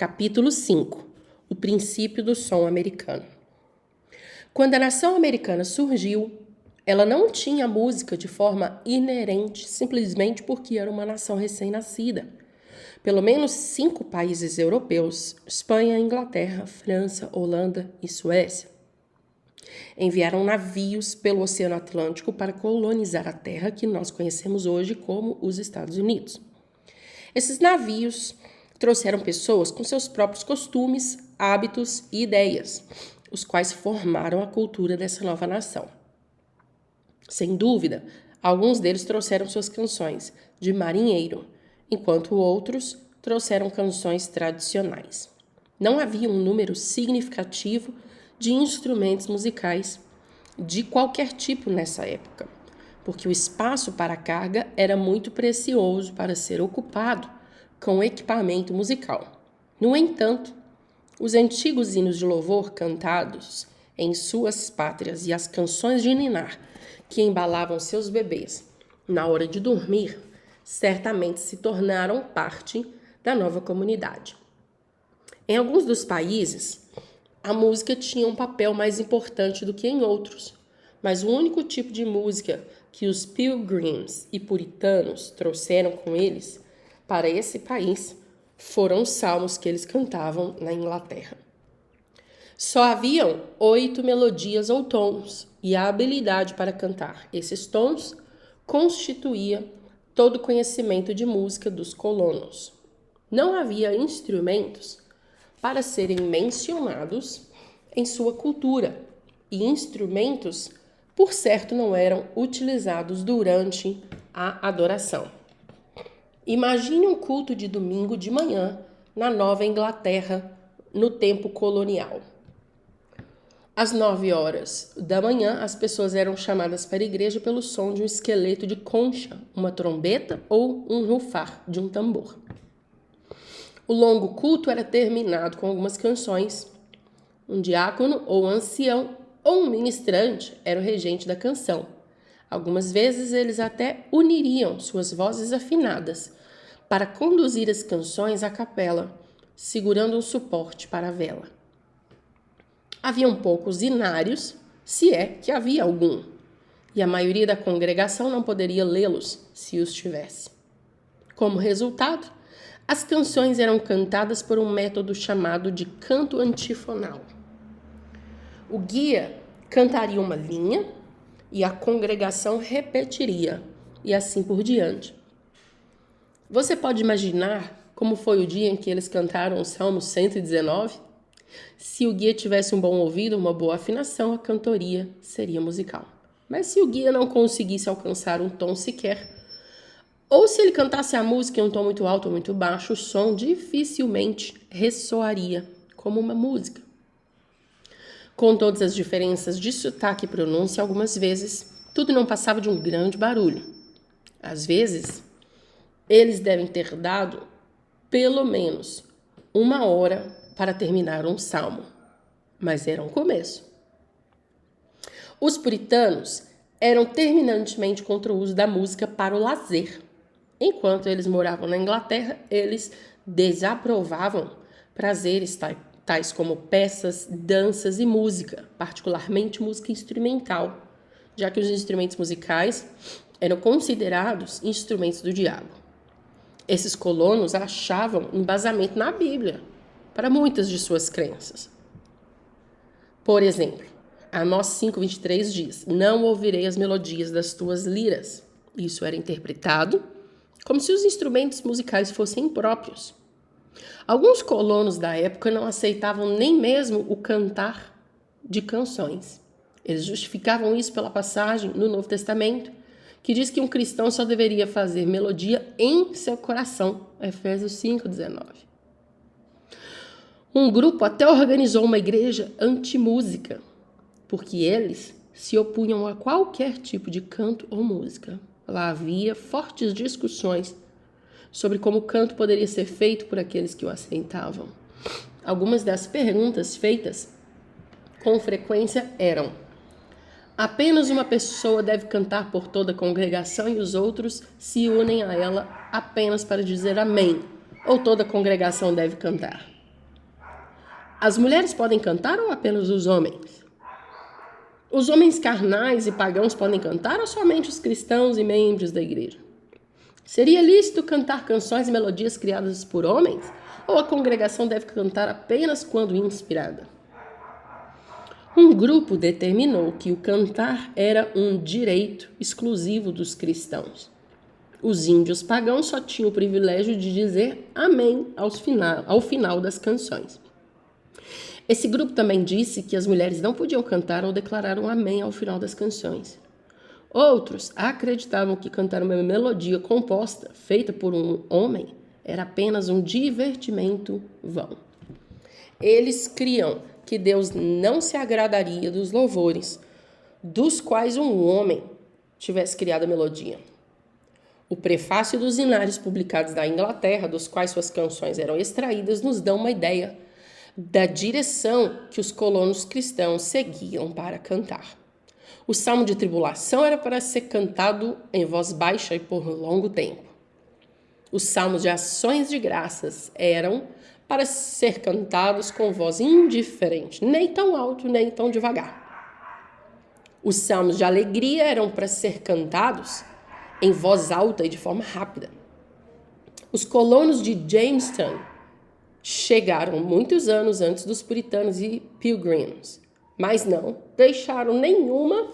Capítulo 5. O princípio do som americano. Quando a nação americana surgiu, ela não tinha música de forma inerente, simplesmente porque era uma nação recém-nascida. Pelo menos 5 países europeus, Espanha, Inglaterra, França, Holanda e Suécia, enviaram navios pelo Oceano Atlântico para colonizar a terra que nós conhecemos hoje como os Estados Unidos. Esses navios trouxeram pessoas com seus próprios costumes, hábitos e ideias, os quais formaram a cultura dessa nova nação. Sem dúvida, alguns deles trouxeram suas canções de marinheiro, enquanto outros trouxeram canções tradicionais. Não havia um número significativo de instrumentos musicais de qualquer tipo nessa época, porque o espaço para a carga era muito precioso para ser ocupado com equipamento musical. No entanto, os antigos hinos de louvor cantados em suas pátrias e as canções de ninar que embalavam seus bebês na hora de dormir certamente se tornaram parte da nova comunidade. Em alguns dos países, a música tinha um papel mais importante do que em outros, mas o único tipo de música que os Pilgrims e puritanos trouxeram com eles para esse país foram os salmos que eles cantavam na Inglaterra. Só haviam 8 melodias ou tons, e a habilidade para cantar esses tons constituía todo o conhecimento de música dos colonos. Não havia instrumentos para serem mencionados em sua cultura, e instrumentos, por certo, não eram utilizados durante a adoração. Imagine um culto de domingo de manhã na Nova Inglaterra, no tempo colonial. Às 9 horas da manhã, as pessoas eram chamadas para a igreja pelo som de um esqueleto de concha, uma trombeta ou um rufar de um tambor. O longo culto era terminado com algumas canções. Um diácono ou ancião ou um ministrante era o regente da canção. Algumas vezes eles até uniriam suas vozes afinadas para conduzir as canções à capela, segurando um suporte para a vela. Haviam poucos inários, se é que havia algum, e a maioria da congregação não poderia lê-los se os tivesse. Como resultado, as canções eram cantadas por um método chamado de canto antifonal. O guia cantaria uma linha e a congregação repetiria, e assim por diante. Você pode imaginar como foi o dia em que eles cantaram o Salmo 119? Se o guia tivesse um bom ouvido, uma boa afinação, a cantoria seria musical. Mas se o guia não conseguisse alcançar um tom sequer, ou se ele cantasse a música em um tom muito alto ou muito baixo, o som dificilmente ressoaria como uma música. Com todas as diferenças de sotaque e pronúncia, algumas vezes, tudo não passava de um grande barulho. Às vezes, eles devem ter dado pelo menos 1 hora para terminar um salmo, mas era um começo. Os puritanos eram terminantemente contra o uso da música para o lazer. Enquanto eles moravam na Inglaterra, eles desaprovavam prazeres tais como peças, danças e música, particularmente música instrumental, já que os instrumentos musicais eram considerados instrumentos do diabo. Esses colonos achavam embasamento na Bíblia para muitas de suas crenças. Por exemplo, Amós 5:23 diz: "Não ouvirei as melodias das tuas liras." Isso era interpretado como se os instrumentos musicais fossem impróprios. Alguns colonos da época não aceitavam nem mesmo o cantar de canções. Eles justificavam isso pela passagem no Novo Testamento, que diz que um cristão só deveria fazer melodia em seu coração. Efésios 5:19. Um grupo até organizou uma igreja anti-música, porque eles se opunham a qualquer tipo de canto ou música. Lá havia fortes discussões sobre como o canto poderia ser feito por aqueles que o aceitavam. Algumas das perguntas feitas com frequência eram: apenas uma pessoa deve cantar por toda a congregação e os outros se unem a ela apenas para dizer amém? Ou toda a congregação deve cantar? As mulheres podem cantar ou apenas os homens? Os homens carnais e pagãos podem cantar ou somente os cristãos e membros da igreja? Seria lícito cantar canções e melodias criadas por homens? Ou a congregação deve cantar apenas quando inspirada? Um grupo determinou que o cantar era um direito exclusivo dos cristãos. Os índios pagãos só tinham o privilégio de dizer amém ao final das canções. Esse grupo também disse que as mulheres não podiam cantar ou declarar um amém ao final das canções. Outros acreditavam que cantar uma melodia composta, feita por um homem, era apenas um divertimento vão. Eles criam que Deus não se agradaria dos louvores, dos quais um homem tivesse criado a melodia. O prefácio dos hinários publicados da Inglaterra, dos quais suas canções eram extraídas, nos dão uma ideia da direção que os colonos cristãos seguiam para cantar. O salmo de tribulação era para ser cantado em voz baixa e por longo tempo. Os salmos de ações de graças eram para ser cantados com voz indiferente, nem tão alto, nem tão devagar. Os salmos de alegria eram para ser cantados em voz alta e de forma rápida. Os colonos de Jamestown chegaram muitos anos antes dos puritanos e pilgrims, mas não deixaram nenhuma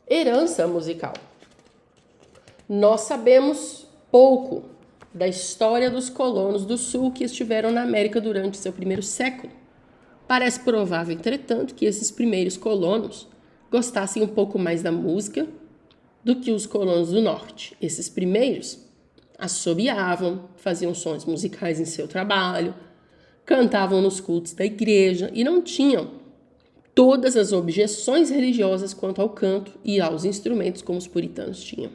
herança musical. Nós sabemos pouco da história dos colonos do sul que estiveram na América durante seu primeiro século. Parece provável, entretanto, que esses primeiros colonos gostassem um pouco mais da música do que os colonos do norte. Esses primeiros assobiavam, faziam sons musicais em seu trabalho, cantavam nos cultos da igreja e não tinham todas as objeções religiosas quanto ao canto e aos instrumentos como os puritanos tinham.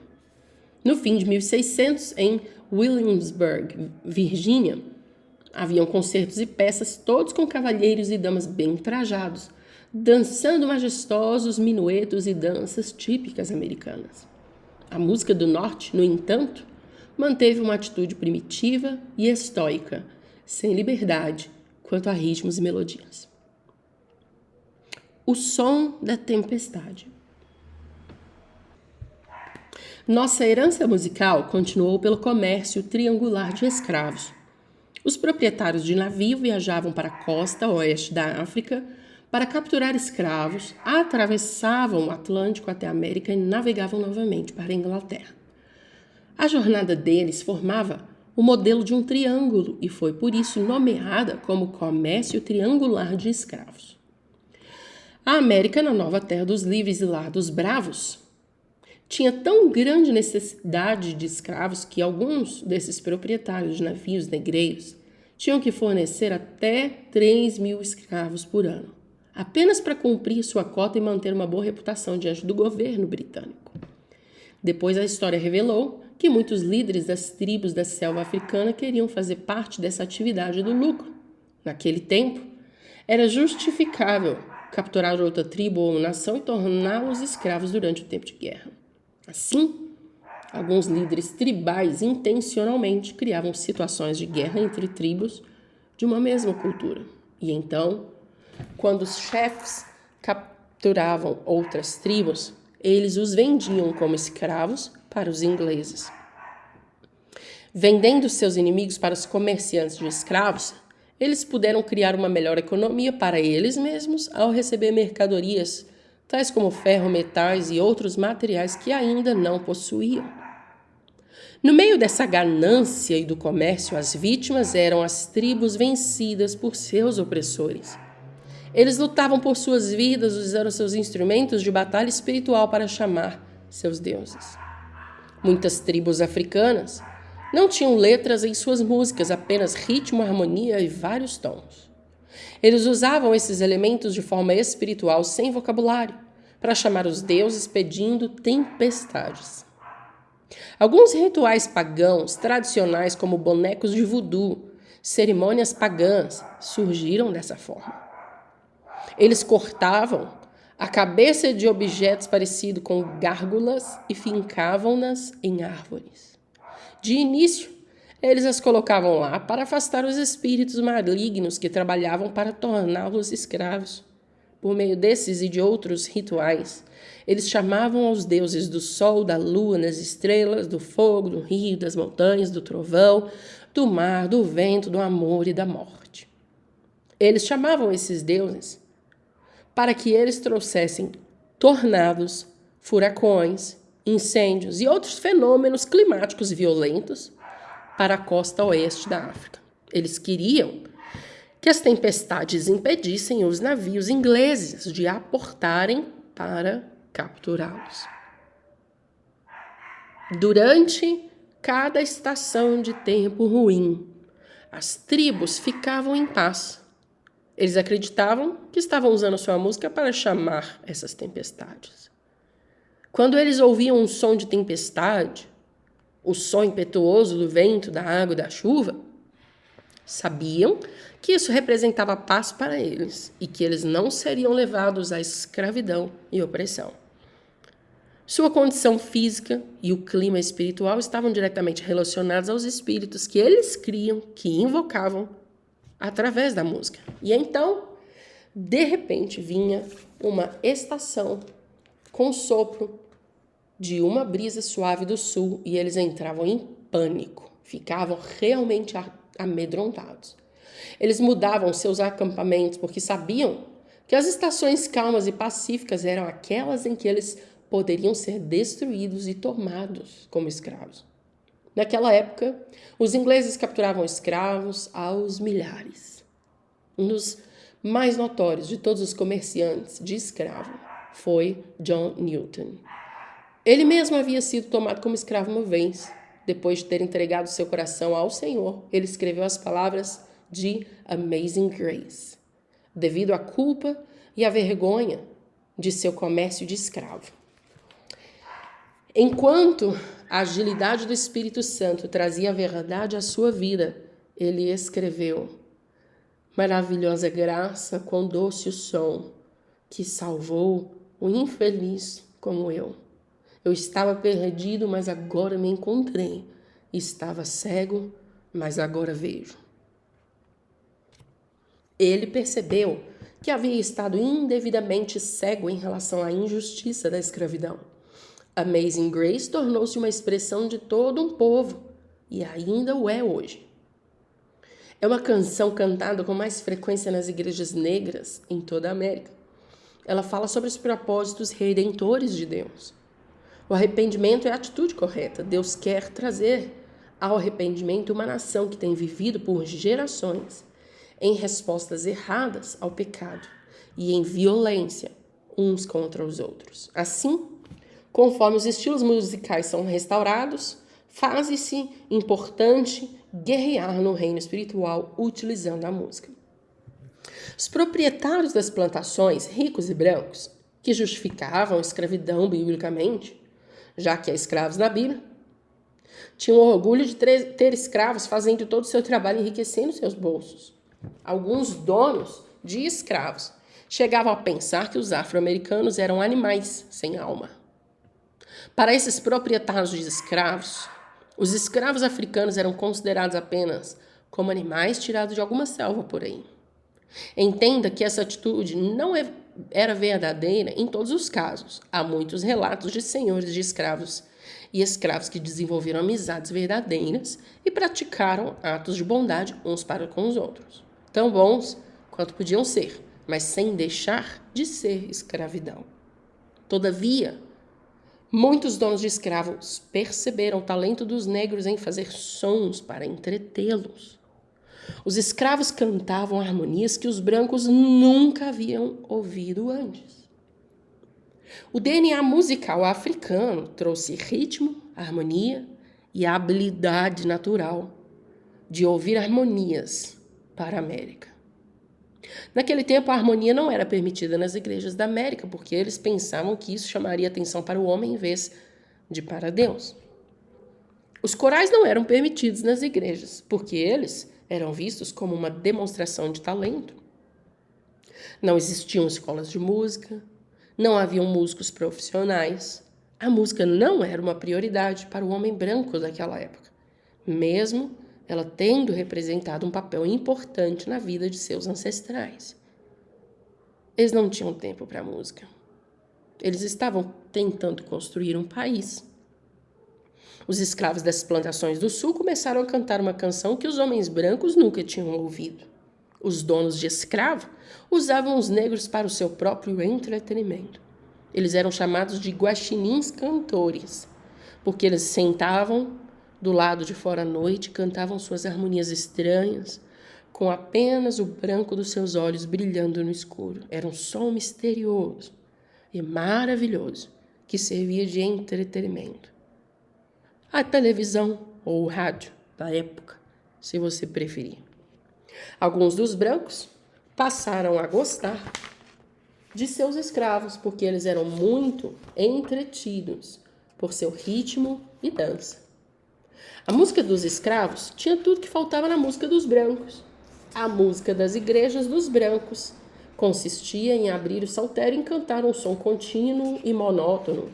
No fim de 1600, em Williamsburg, Virgínia, haviam concertos e peças, todos com cavalheiros e damas bem trajados, dançando majestosos minuetos e danças típicas americanas. A música do norte, no entanto, manteve uma atitude primitiva e estoica, sem liberdade quanto a ritmos e melodias. O som da tempestade. Nossa herança musical continuou pelo comércio triangular de escravos. Os proprietários de navio viajavam para a costa oeste da África para capturar escravos, atravessavam o Atlântico até a América e navegavam novamente para a Inglaterra. A jornada deles formava o modelo de um triângulo e foi por isso nomeada como comércio triangular de escravos. A América, na nova terra dos livres e lar dos bravos, tinha tão grande necessidade de escravos que alguns desses proprietários de navios negreiros tinham que fornecer até 3.000 escravos por ano, apenas para cumprir sua cota e manter uma boa reputação diante do governo britânico. Depois a história revelou que muitos líderes das tribos da selva africana queriam fazer parte dessa atividade do lucro. Naquele tempo, era justificável capturar outra tribo ou nação e torná-los escravos durante o tempo de guerra. Assim, alguns líderes tribais intencionalmente criavam situações de guerra entre tribos de uma mesma cultura. E então, quando os chefes capturavam outras tribos, eles os vendiam como escravos para os ingleses. Vendendo seus inimigos para os comerciantes de escravos, eles puderam criar uma melhor economia para eles mesmos ao receber mercadorias tais como ferro, metais e outros materiais que ainda não possuíam. No meio dessa ganância e do comércio, as vítimas eram as tribos vencidas por seus opressores. Eles lutavam por suas vidas, usando seus instrumentos de batalha espiritual para chamar seus deuses. Muitas tribos africanas não tinham letras em suas músicas, apenas ritmo, harmonia e vários tons. Eles usavam esses elementos de forma espiritual, sem vocabulário, para chamar os deuses pedindo tempestades. Alguns rituais pagãos tradicionais, como bonecos de voodoo, cerimônias pagãs, surgiram dessa forma. Eles cortavam a cabeça de objetos parecidos com gárgulas e fincavam-nas em árvores. De início, Eles as colocavam lá para afastar os espíritos malignos que trabalhavam para torná-los escravos. Por meio desses e de outros rituais, eles chamavam aos deuses do sol, da lua, das estrelas, do fogo, do rio, das montanhas, do trovão, do mar, do vento, do amor e da morte. Eles chamavam esses deuses para que eles trouxessem tornados, furacões, incêndios e outros fenômenos climáticos violentos para a costa oeste da África. Eles queriam que as tempestades impedissem os navios ingleses de aportarem para capturá-los. Durante cada estação de tempo ruim, as tribos ficavam em paz. Eles acreditavam que estavam usando sua música para chamar essas tempestades. Quando eles ouviam um som de tempestade, o som impetuoso do vento, da água e da chuva, sabiam que isso representava paz para eles e que eles não seriam levados à escravidão e opressão. Sua condição física e o clima espiritual estavam diretamente relacionados aos espíritos que eles criam, que invocavam através da música. E então, de repente, vinha uma estação com sopro de uma brisa suave do sul e eles entravam em pânico, ficavam realmente amedrontados. Eles mudavam seus acampamentos porque sabiam que as estações calmas e pacíficas eram aquelas em que eles poderiam ser destruídos e tomados como escravos. Naquela época, os ingleses capturavam escravos aos milhares. Um dos mais notórios de todos os comerciantes de escravo foi John Newton. Ele mesmo havia sido tomado como escravo uma vez. Depois de ter entregado seu coração ao Senhor, ele escreveu as palavras de Amazing Grace, devido à culpa e à vergonha de seu comércio de escravo. Enquanto a agilidade do Espírito Santo trazia a verdade à sua vida, ele escreveu: maravilhosa graça, quão doce o som que salvou o infeliz como eu. Eu estava perdido, mas agora me encontrei. Estava cego, mas agora vejo. Ele percebeu que havia estado indevidamente cego em relação à injustiça da escravidão. Amazing Grace tornou-se uma expressão de todo um povo e ainda o é hoje. É uma canção cantada com mais frequência nas igrejas negras em toda a América. Ela fala sobre os propósitos redentores de Deus. O arrependimento é a atitude correta. Deus quer trazer ao arrependimento uma nação que tem vivido por gerações em respostas erradas ao pecado e em violência uns contra os outros. Assim, conforme os estilos musicais são restaurados, faz-se importante guerrear no reino espiritual utilizando a música. Os proprietários das plantações, ricos e brancos, que justificavam a escravidão biblicamente, já que há escravos na Bíblia, tinham orgulho de ter escravos fazendo todo o seu trabalho enriquecendo seus bolsos. Alguns donos de escravos chegavam a pensar que os afro-americanos eram animais sem alma. Para esses proprietários de escravos, os escravos africanos eram considerados apenas como animais tirados de alguma selva por aí. Entenda que essa atitude não era verdadeira em todos os casos. Há muitos relatos de senhores de escravos e escravos que desenvolveram amizades verdadeiras e praticaram atos de bondade uns para com os outros, tão bons quanto podiam ser, mas sem deixar de ser escravidão. Todavia, muitos donos de escravos perceberam o talento dos negros em fazer sons para entretê-los. Os escravos cantavam harmonias que os brancos nunca haviam ouvido antes. O DNA musical africano trouxe ritmo, harmonia e a habilidade natural de ouvir harmonias para a América. Naquele tempo, a harmonia não era permitida nas igrejas da América, porque eles pensavam que isso chamaria atenção para o homem em vez de para Deus. Os corais não eram permitidos nas igrejas, porque eles eram vistos como uma demonstração de talento. Não existiam escolas de música, não haviam músicos profissionais. A música não era uma prioridade para o homem branco daquela época, mesmo ela tendo representado um papel importante na vida de seus ancestrais. Eles não tinham tempo para música. Eles estavam tentando construir um país. Os escravos das plantações do sul começaram a cantar uma canção que os homens brancos nunca tinham ouvido. Os donos de escravo usavam os negros para o seu próprio entretenimento. Eles eram chamados de guaxinins cantores, porque eles sentavam do lado de fora à noite e cantavam suas harmonias estranhas, com apenas o branco dos seus olhos brilhando no escuro. Era um som misterioso e maravilhoso que servia de entretenimento. A televisão ou o rádio da época, se você preferir. Alguns dos brancos passaram a gostar de seus escravos porque eles eram muito entretidos por seu ritmo e dança. A música dos escravos tinha tudo que faltava na música dos brancos. A música das igrejas dos brancos consistia em abrir o saltério e cantar um som contínuo e monótono.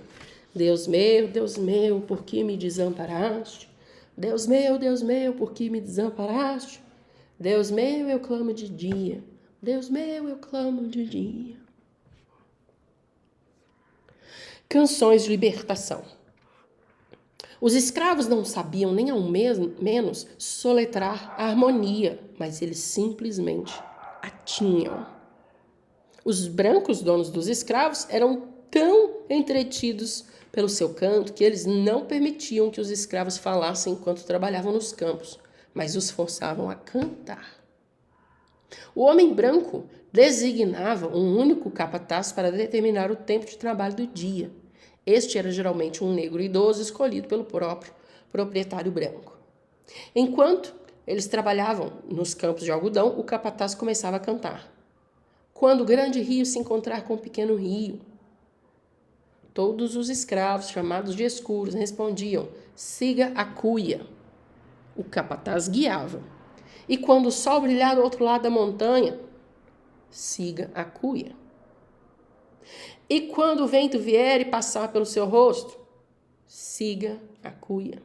Deus meu, por que me desamparaste? Deus meu, por que me desamparaste? Deus meu, eu clamo de dia. Deus meu, eu clamo de dia. Canções de libertação. Os escravos não sabiam nem ao menos soletrar a harmonia, mas eles simplesmente a tinham. Os brancos donos dos escravos eram tão entretidos pelo seu canto que eles não permitiam que os escravos falassem enquanto trabalhavam nos campos, mas os forçavam a cantar. O homem branco designava um único capataz para determinar o tempo de trabalho do dia. Este era geralmente um negro idoso escolhido pelo próprio proprietário branco. Enquanto eles trabalhavam nos campos de algodão, o capataz começava a cantar. Quando o grande rio se encontrar com o pequeno rio, todos os escravos, chamados de escuros, respondiam: siga a cuia. O capataz guiava. E quando o sol brilhar do outro lado da montanha, siga a cuia. E quando o vento vier e passar pelo seu rosto, siga a cuia.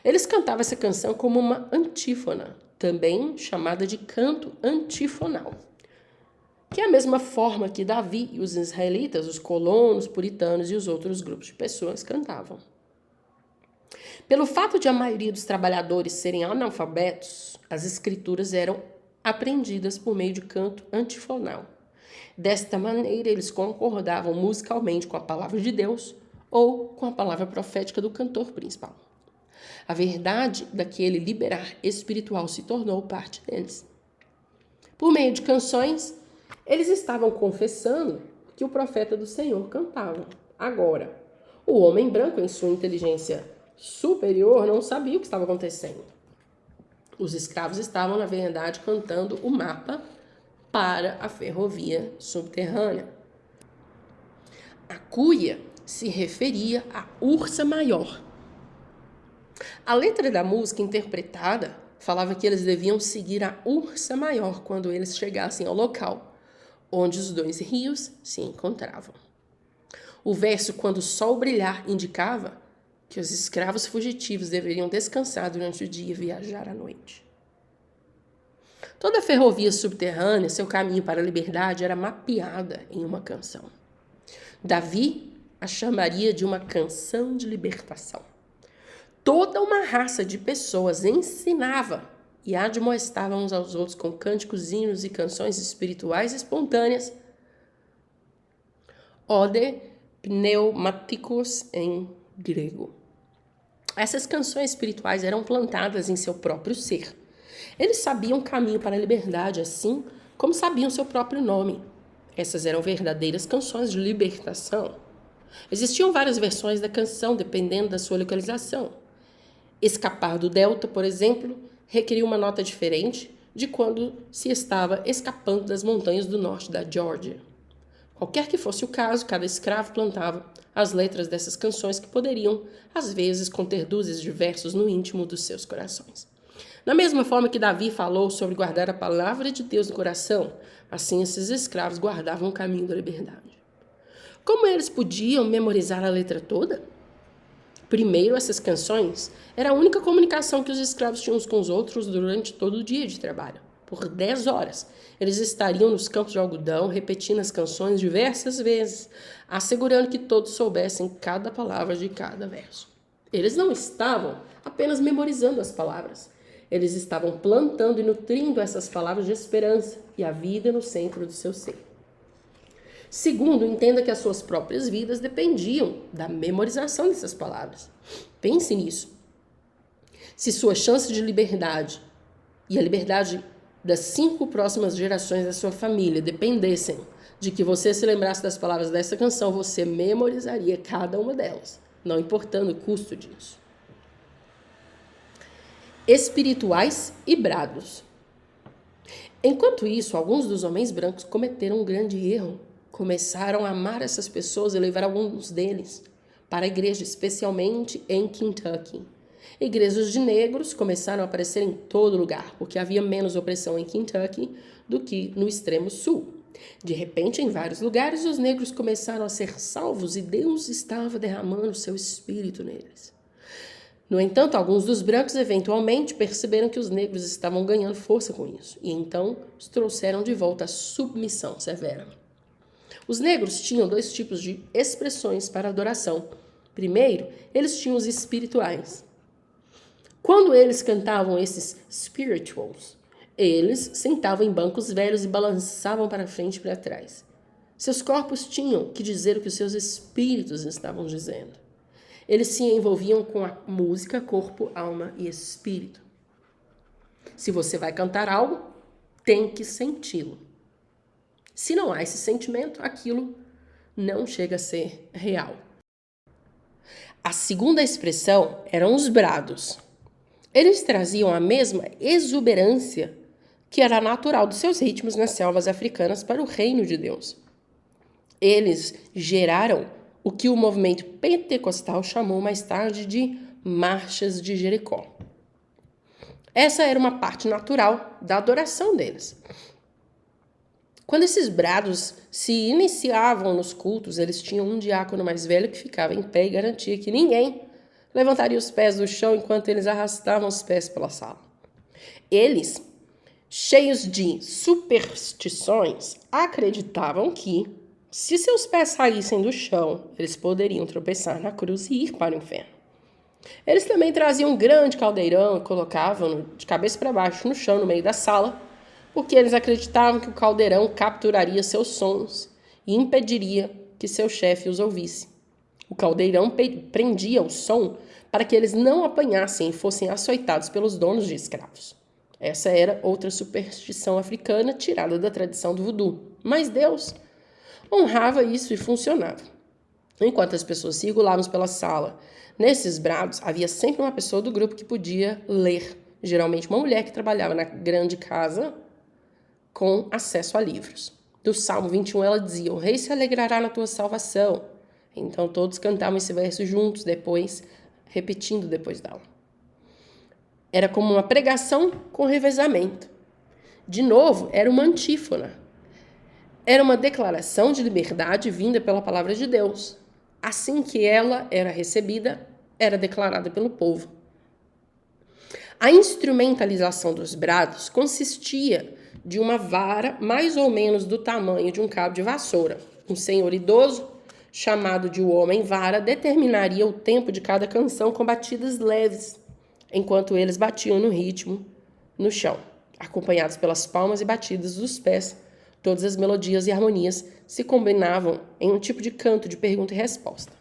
Eles cantavam essa canção como uma antífona, também chamada de canto antifonal, que é a mesma forma que Davi e os israelitas, os colonos, puritanos e os outros grupos de pessoas cantavam. Pelo fato de a maioria dos trabalhadores serem analfabetos, as escrituras eram aprendidas por meio de canto antifonal. Desta maneira, eles concordavam musicalmente com a palavra de Deus ou com a palavra profética do cantor principal. A verdade daquele liberar espiritual se tornou parte deles. Por meio de canções, eles estavam confessando que o profeta do Senhor cantava. Agora, o homem branco, em sua inteligência superior, não sabia o que estava acontecendo. Os escravos estavam, na verdade, cantando o mapa para a ferrovia subterrânea. A cuia se referia à ursa maior. A letra da música interpretada falava que eles deviam seguir a ursa maior quando eles chegassem ao local onde os dois rios se encontravam. O verso "quando o sol brilhar" indicava que os escravos fugitivos deveriam descansar durante o dia e viajar à noite. Toda a ferrovia subterrânea, seu caminho para a liberdade, era mapeada em uma canção. Davi a chamaria de uma canção de libertação. Toda uma raça de pessoas ensinava e admoestava uns aos outros com cânticos, hinos e canções espirituais espontâneas. Ode pneumáticos em grego. Essas canções espirituais eram plantadas em seu próprio ser. Eles sabiam o caminho para a liberdade, assim como sabiam seu próprio nome. Essas eram verdadeiras canções de libertação. Existiam várias versões da canção, dependendo da sua localização. Escapar do delta, por exemplo, requeria uma nota diferente de quando se estava escapando das montanhas do norte da Geórgia. Qualquer que fosse o caso, cada escravo plantava as letras dessas canções que poderiam, às vezes, conter dúzias de versos no íntimo dos seus corações. Da mesma forma que Davi falou sobre guardar a palavra de Deus no coração, assim esses escravos guardavam o caminho da liberdade. Como eles podiam memorizar a letra toda? Primeiro, essas canções era a única comunicação que os escravos tinham uns com os outros durante todo o dia de trabalho. Por 10 horas, eles estariam nos campos de algodão repetindo as canções diversas vezes, assegurando que todos soubessem cada palavra de cada verso. Eles não estavam apenas memorizando as palavras. Eles estavam plantando e nutrindo essas palavras de esperança e a vida no centro do seu ser. Segundo, entenda que as suas próprias vidas dependiam da memorização dessas palavras. Pense nisso. Se sua chance de liberdade e a liberdade das 5 próximas gerações da sua família dependessem de que você se lembrasse das palavras dessa canção, você memorizaria cada uma delas, não importando o custo disso. Espirituais e brados. Enquanto isso, alguns dos homens brancos cometeram um grande erro. Começaram a amar essas pessoas e levar alguns deles para a igreja, especialmente em Kentucky. Igrejas de negros começaram a aparecer em todo lugar, porque havia menos opressão em Kentucky do que no extremo sul. De repente, em vários lugares, os negros começaram a ser salvos e Deus estava derramando seu espírito neles. No entanto, alguns dos brancos eventualmente perceberam que os negros estavam ganhando força com isso, e então os trouxeram de volta à submissão severa. Os negros tinham 2 tipos de expressões para adoração. Primeiro, eles tinham os espirituais. Quando eles cantavam esses spirituals, eles sentavam em bancos velhos e balançavam para frente e para trás. Seus corpos tinham que dizer o que os seus espíritos estavam dizendo. Eles se envolviam com a música, corpo, alma e espírito. Se você vai cantar algo, tem que senti-lo. Se não há esse sentimento, aquilo não chega a ser real. A segunda expressão eram os brados. Eles traziam a mesma exuberância que era natural dos seus ritmos nas selvas africanas para o reino de Deus. Eles geraram o que o movimento pentecostal chamou mais tarde de marchas de Jericó. Essa era uma parte natural da adoração deles. Quando esses brados se iniciavam nos cultos, eles tinham um diácono mais velho que ficava em pé e garantia que ninguém levantaria os pés do chão enquanto eles arrastavam os pés pela sala. Eles, cheios de superstições, acreditavam que, se seus pés saíssem do chão, eles poderiam tropeçar na cruz e ir para o inferno. Eles também traziam um grande caldeirão e colocavam-no de cabeça para baixo no chão no meio da sala, porque eles acreditavam que o caldeirão capturaria seus sons e impediria que seu chefe os ouvisse. O caldeirão prendia o som para que eles não apanhassem e fossem açoitados pelos donos de escravos. Essa era outra superstição africana tirada da tradição do voodoo. Mas Deus honrava isso e funcionava. Enquanto as pessoas circulavam pela sala, nesses brados havia sempre uma pessoa do grupo que podia ler, geralmente uma mulher que trabalhava na grande casa com acesso a livros. Do Salmo 21 ela dizia: "O rei se alegrará na tua salvação." Então todos cantavam esse verso juntos, repetindo depois dela. Era como uma pregação com revezamento. De novo, era uma antífona. Era uma declaração de liberdade vinda pela palavra de Deus. Assim que ela era recebida, era declarada pelo povo. A instrumentalização dos brados consistia de uma vara mais ou menos do tamanho de um cabo de vassoura. Um senhor idoso, chamado de o homem-vara, determinaria o tempo de cada canção com batidas leves, enquanto eles batiam no ritmo no chão, acompanhados pelas palmas e batidas dos pés. Todas as melodias e harmonias se combinavam em um tipo de canto de pergunta e resposta.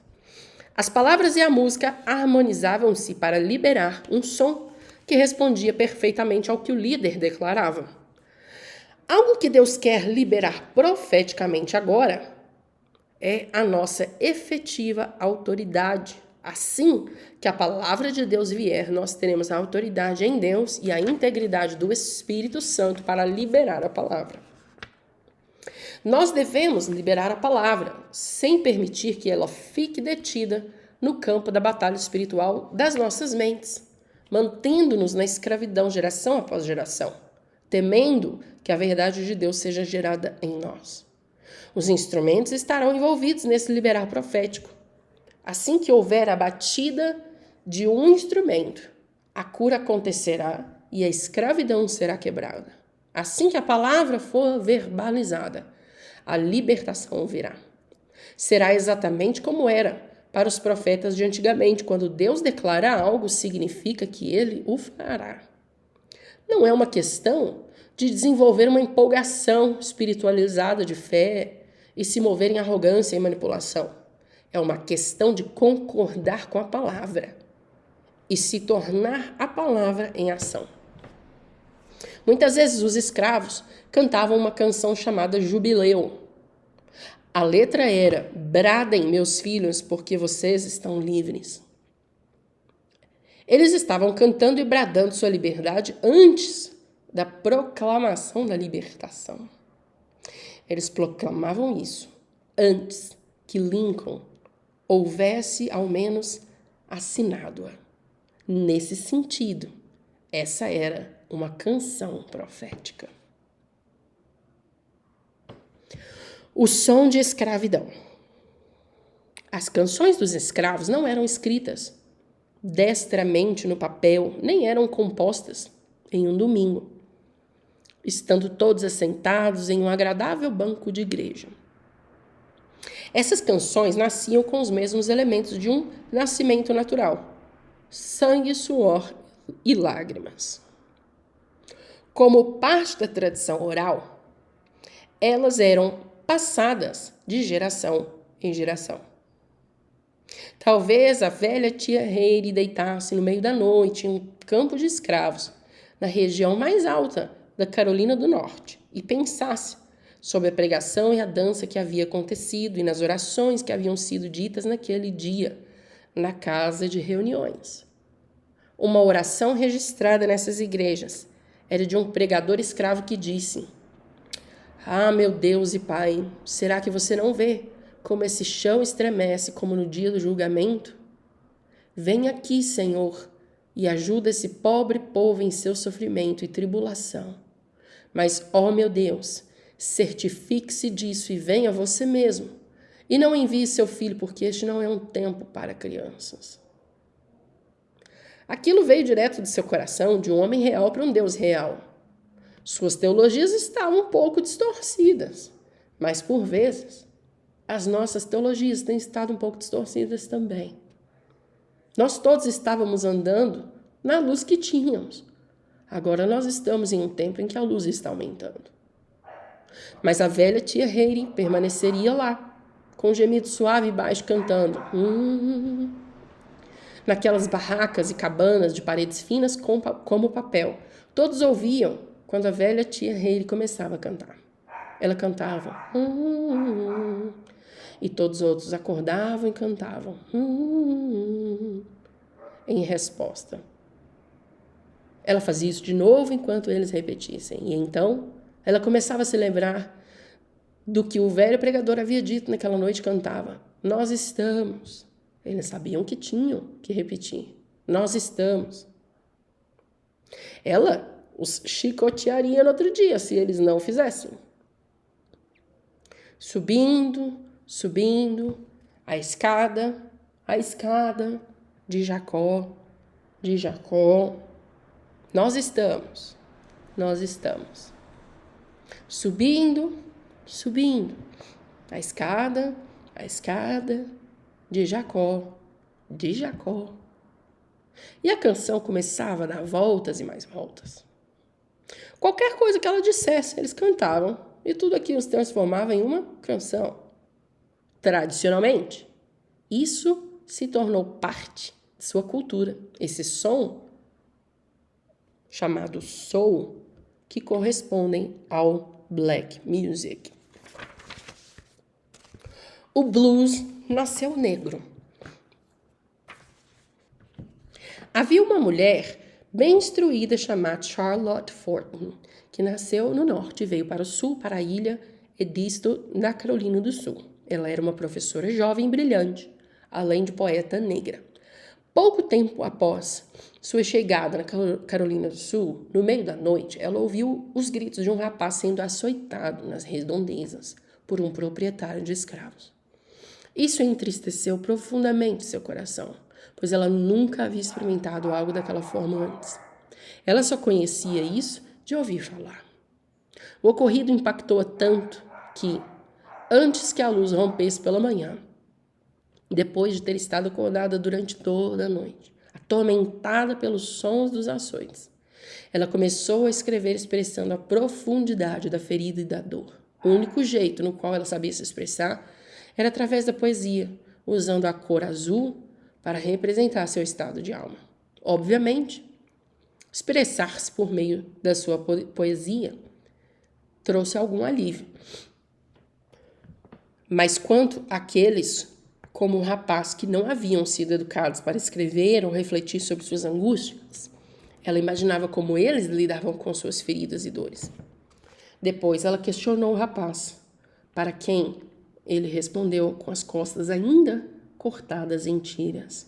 As palavras e a música harmonizavam-se para liberar um som que respondia perfeitamente ao que o líder declarava. Algo que Deus quer liberar profeticamente agora é a nossa efetiva autoridade. Assim que a palavra de Deus vier, nós teremos a autoridade em Deus e a integridade do Espírito Santo para liberar a palavra. Nós devemos liberar a palavra, sem permitir que ela fique detida no campo da batalha espiritual das nossas mentes, mantendo-nos na escravidão geração após geração, temendo que a verdade de Deus seja gerada em nós. Os instrumentos estarão envolvidos nesse liberar profético. Assim que houver a batida de um instrumento, a cura acontecerá e a escravidão será quebrada. Assim que a palavra for verbalizada, a libertação virá. Será exatamente como era para os profetas de antigamente. Quando Deus declara algo, significa que ele o fará. Não é uma questão de desenvolver uma empolgação espiritualizada de fé e se mover em arrogância e manipulação. É uma questão de concordar com a palavra e se tornar a palavra em ação. Muitas vezes os escravos cantavam uma canção chamada Jubileu. A letra era: bradem, meus filhos, porque vocês estão livres. Eles estavam cantando e bradando sua liberdade antes da proclamação da libertação. Eles proclamavam isso antes que Lincoln houvesse ao menos assinado-a. Nesse sentido, essa era uma canção profética. O som de escravidão. As canções dos escravos não eram escritas destramente no papel, nem eram compostas em um domingo, estando todos assentados em um agradável banco de igreja. Essas canções nasciam com os mesmos elementos de um nascimento natural: sangue, suor e lágrimas. Como parte da tradição oral, elas eram passadas de geração em geração. Talvez a velha tia Hayley deitasse no meio da noite em um campo de escravos, na região mais alta da Carolina do Norte, e pensasse sobre a pregação e a dança que havia acontecido e nas orações que haviam sido ditas naquele dia, na casa de reuniões. Uma oração registrada nessas igrejas era de um pregador escravo que disse: ah, meu Deus e Pai, será que você não vê como esse chão estremece como no dia do julgamento? Vem aqui, Senhor, e ajuda esse pobre povo em seu sofrimento e tribulação. Mas, ó meu Deus, certifique-se disso e venha você mesmo. E não envie seu filho, porque este não é um tempo para crianças. Aquilo veio direto do seu coração, de um homem real para um Deus real. Suas teologias estavam um pouco distorcidas, mas por vezes as nossas teologias têm estado um pouco distorcidas também. Nós todos estávamos andando na luz que tínhamos. Agora nós estamos em um tempo em que a luz está aumentando. Mas a velha tia Hayley permaneceria lá, com um gemido suave e baixo cantando. Naquelas barracas e cabanas de paredes finas como papel. Todos ouviam quando a velha tia Hayley começava a cantar. Ela cantava. E todos os outros acordavam e cantavam. Em resposta. Ela fazia isso de novo enquanto eles repetissem. E então, ela começava a se lembrar do que o velho pregador havia dito naquela noite. Cantava. Nós estamos. Eles sabiam que tinham que repetir. Nós estamos. Ela os chicotearia no outro dia, se eles não fizessem. Subindo, subindo, a escada de Jacó. Nós estamos. Subindo, a escada de Jacó. E a canção começava a dar voltas e mais voltas. Qualquer coisa que ela dissesse, eles cantavam, e tudo aquilo se transformava em uma canção. Tradicionalmente, isso se tornou parte de sua cultura. Esse som, chamado soul, que correspondem ao black music. O blues nasceu negro. Havia uma mulher bem instruída chamada Charlotte Fortin, que nasceu no norte e veio para o sul, para a ilha Edisto, na Carolina do Sul. Ela era uma professora jovem e brilhante, além de poeta negra. Pouco tempo após sua chegada na Carolina do Sul, no meio da noite, ela ouviu os gritos de um rapaz sendo açoitado nas redondezas por um proprietário de escravos. Isso entristeceu profundamente seu coração, pois ela nunca havia experimentado algo daquela forma antes. Ela só conhecia isso de ouvir falar. O ocorrido impactou-a tanto que, antes que a luz rompesse pela manhã, depois de ter estado acordada durante toda a noite, atormentada pelos sons dos açoites, ela começou a escrever expressando a profundidade da ferida e da dor. O único jeito no qual ela sabia se expressar era através da poesia, usando a cor azul para representar seu estado de alma. Obviamente, expressar-se por meio da sua poesia trouxe algum alívio. Mas quanto àqueles, como o rapaz, que não haviam sido educados para escrever ou refletir sobre suas angústias, ela imaginava como eles lidavam com suas feridas e dores. Depois ela questionou o rapaz, para quem ele respondeu com as costas ainda cortadas em tiras.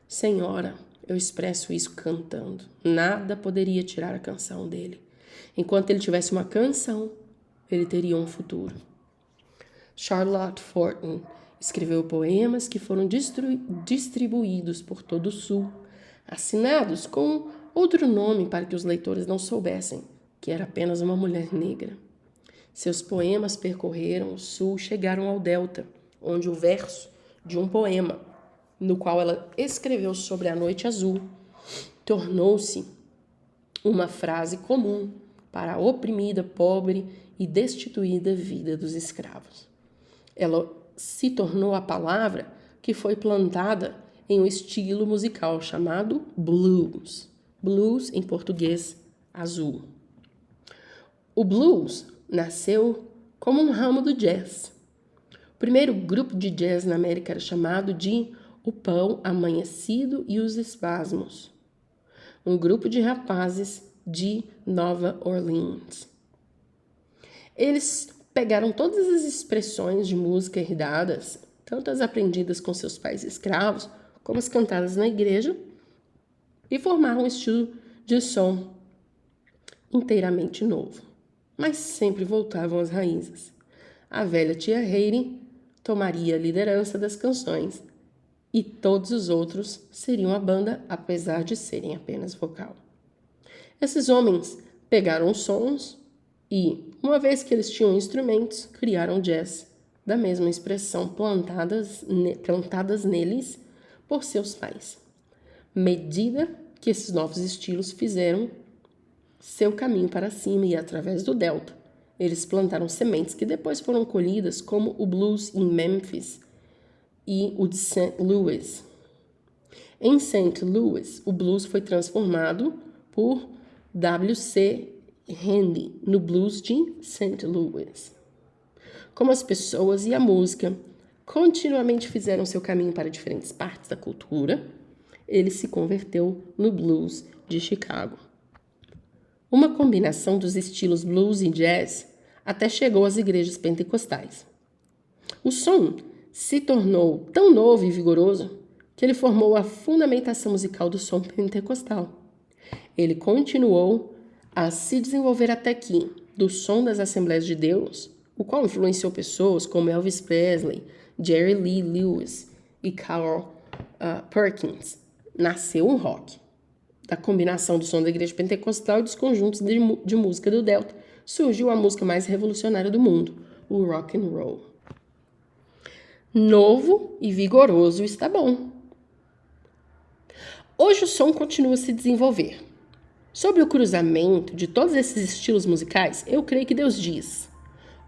Senhora, eu expresso isso cantando. Nada poderia tirar a canção dele. Enquanto ele tivesse uma canção, ele teria um futuro. Charlotte Fortin escreveu poemas que foram distribuídos por todo o Sul, assinados com outro nome para que os leitores não soubessem que era apenas uma mulher negra. Seus poemas percorreram o Sul, chegaram ao Delta, onde o verso de um poema, no qual ela escreveu sobre a noite azul, tornou-se uma frase comum para a oprimida, pobre e destituída vida dos escravos. Ela se tornou a palavra que foi plantada em um estilo musical chamado blues. Blues, em português, azul. O blues nasceu como um ramo do jazz. O primeiro grupo de jazz na América era chamado de O Pão Amanhecido e os Espasmos, um grupo de rapazes de Nova Orleans. Eles pegaram todas as expressões de música herdadas, tanto as aprendidas com seus pais escravos, como as cantadas na igreja, e formaram um estilo de som inteiramente novo. Mas sempre voltavam às raízes. A velha tia Hayley tomaria a liderança das canções e todos os outros seriam a banda, apesar de serem apenas vocal. Esses homens pegaram os sons e, uma vez que eles tinham instrumentos, criaram jazz, da mesma expressão plantadas neles por seus pais. Medida que esses novos estilos fizeram seu caminho para cima e, através do Delta, eles plantaram sementes que depois foram colhidas, como o blues em Memphis e o de St. Louis. Em St. Louis, o blues foi transformado por W.C. Handy no blues de St. Louis. Como as pessoas e a música continuamente fizeram seu caminho para diferentes partes da cultura, ele se converteu no blues de Chicago. Uma combinação dos estilos blues e jazz até chegou às igrejas pentecostais. O som se tornou tão novo e vigoroso que ele formou a fundamentação musical do som pentecostal. Ele continuou a se desenvolver até que, do som das Assembleias de Deus, o qual influenciou pessoas como Elvis Presley, Jerry Lee Lewis e Carl Perkins, nasceu o rock. Da combinação do som da igreja pentecostal e dos conjuntos de música do Delta, surgiu a música mais revolucionária do mundo, o rock and roll. Novo e vigoroso está bom. Hoje o som continua a se desenvolver. Sobre o cruzamento de todos esses estilos musicais, eu creio que Deus diz: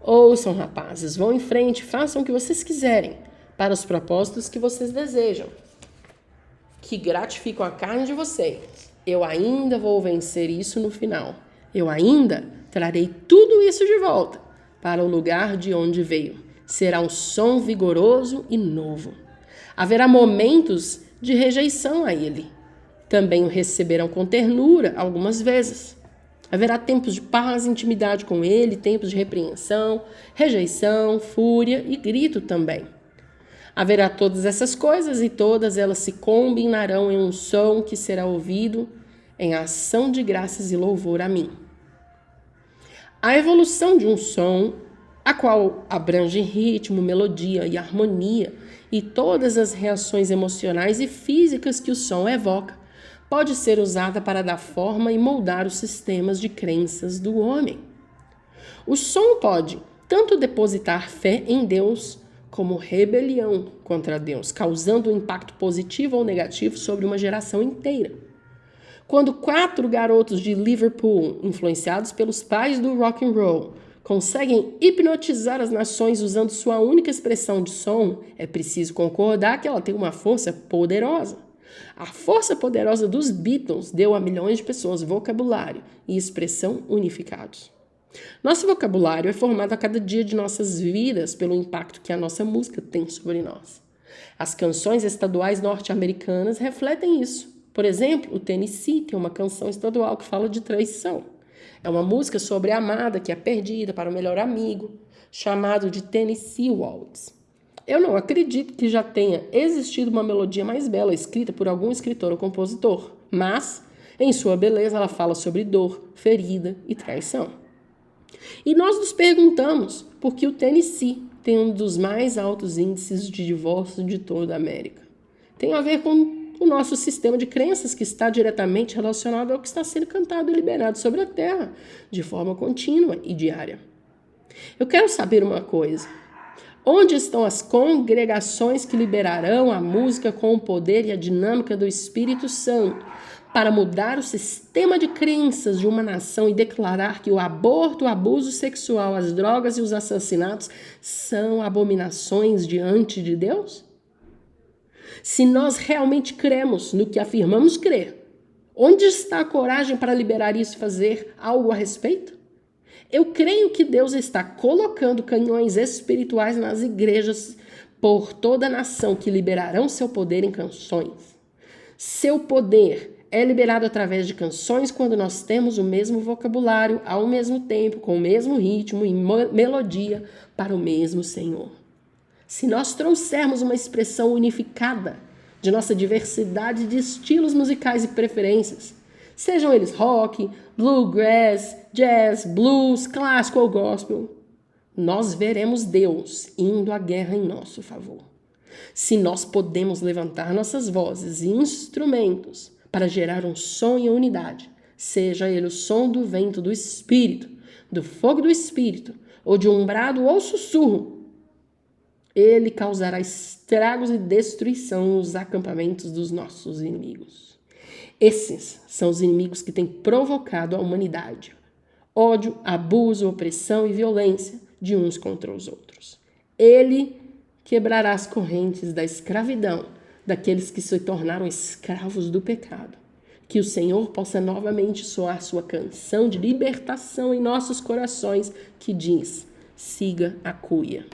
ouçam, rapazes, vão em frente, façam o que vocês quiserem, para os propósitos que vocês desejam, que gratificam a carne de vocês. Eu ainda vou vencer isso no final. Eu ainda trarei tudo isso de volta para o lugar de onde veio. Será um som vigoroso e novo. Haverá momentos de rejeição a ele. Também o receberão com ternura algumas vezes. Haverá tempos de paz e intimidade com ele, tempos de repreensão, rejeição, fúria e grito também. Haverá todas essas coisas e todas elas se combinarão em um som que será ouvido em ação de graças e louvor a mim. A evolução de um som qual abrange ritmo, melodia e harmonia, e todas as reações emocionais e físicas que o som evoca, pode ser usada para dar forma e moldar os sistemas de crenças do homem. O som pode tanto depositar fé em Deus, como rebelião contra Deus, causando um impacto positivo ou negativo sobre uma geração inteira. Quando 4 garotos de Liverpool, influenciados pelos pais do rock and roll, conseguem hipnotizar as nações usando sua única expressão de som, é preciso concordar que ela tem uma força poderosa. A força poderosa dos Beatles deu a milhões de pessoas vocabulário e expressão unificados. Nosso vocabulário é formado a cada dia de nossas vidas pelo impacto que a nossa música tem sobre nós. As canções estaduais norte-americanas refletem isso. Por exemplo, o Tennessee tem uma canção estadual que fala de traição. É uma música sobre a amada que é perdida para o melhor amigo, chamado de Tennessee Waltz. Eu não acredito que já tenha existido uma melodia mais bela escrita por algum escritor ou compositor, mas, em sua beleza, ela fala sobre dor, ferida e traição. E nós nos perguntamos por que o Tennessee tem um dos mais altos índices de divórcio de toda a América. Tem a ver com o nosso sistema de crenças que está diretamente relacionado ao que está sendo cantado e liberado sobre a terra, de forma contínua e diária. Eu quero saber uma coisa. Onde estão as congregações que liberarão a música com o poder e a dinâmica do Espírito Santo para mudar o sistema de crenças de uma nação e declarar que o aborto, o abuso sexual, as drogas e os assassinatos são abominações diante de Deus? Se nós realmente cremos no que afirmamos crer, onde está a coragem para liberar isso e fazer algo a respeito? Eu creio que Deus está colocando canhões espirituais nas igrejas por toda a nação que liberarão seu poder em canções. Seu poder é liberado através de canções quando nós temos o mesmo vocabulário, ao mesmo tempo, com o mesmo ritmo e melodia para o mesmo Senhor. Se nós trouxermos uma expressão unificada de nossa diversidade de estilos musicais e preferências, sejam eles rock, bluegrass, jazz, blues, clássico ou gospel, nós veremos Deus indo à guerra em nosso favor. Se nós podemos levantar nossas vozes e instrumentos para gerar um som e unidade, seja ele o som do vento do Espírito, do fogo do Espírito, ou de um brado ou sussurro, ele causará estragos e destruição nos acampamentos dos nossos inimigos. Esses são os inimigos que têm provocado a humanidade. Ódio, abuso, opressão e violência de uns contra os outros. Ele quebrará as correntes da escravidão daqueles que se tornaram escravos do pecado. Que o Senhor possa novamente soar sua canção de libertação em nossos corações que diz: siga a cuia.